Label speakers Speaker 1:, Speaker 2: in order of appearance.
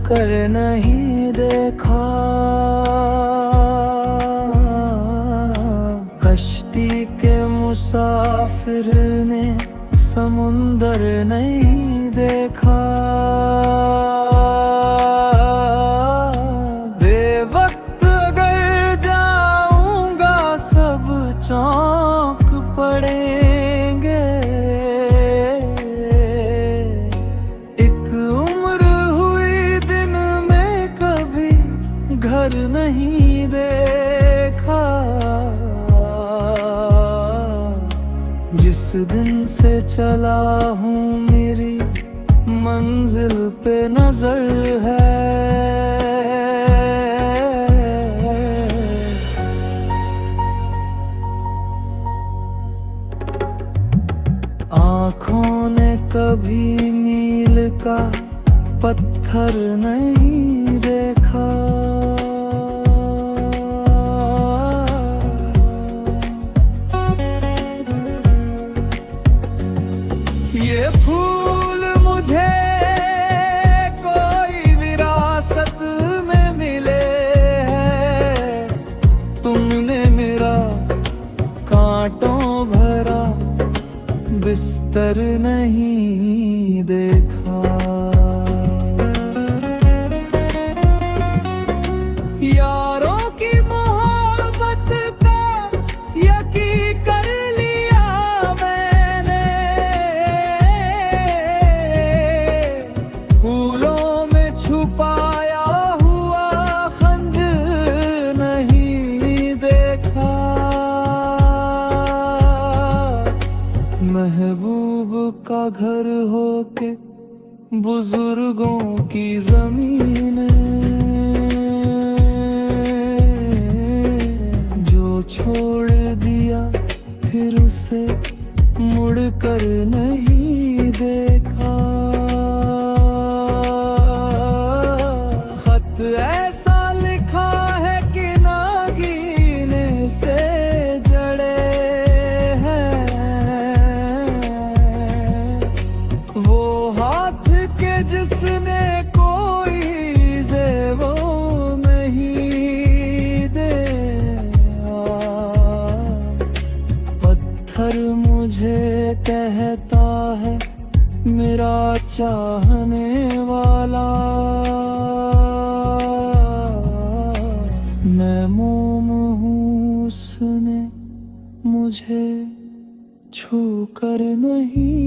Speaker 1: कर नहीं देखा। कश्ती के मुसाफिर ने समुंदर नहीं देखा। बेवक्त अगर जाऊंगा सब चौंक पड़ेंगे। एक उम्र हुई दिन में कभी घर नहीं देखा। जिस दिन से चला हूँ मेरी मंजिल पे नजर है। आँखों ने कभी मील का पत्थर नहीं देखा। ये फूल मुझे कोई विरासत में मिले हैं। तुमने मेरा कांटों भरा बिस्तर नहीं देखा। यारों की मोहब्बत का यकीन कर लिया मैंने। फूलों में छुपाया हुआ खंजर नहीं देखा। महबूब का घर होके बुजुर्गों की जमीन जो छोड़ दिया फिर उसे मुड़ कर नहीं देखा। खत ऐसा लिखा है कि नागीने से जड़े जिसने कोई देवो नहीं दिया। पत्थर मुझे कहता है मेरा चाहने वाला। मैं मोम हूँ उसने मुझे छू कर नहीं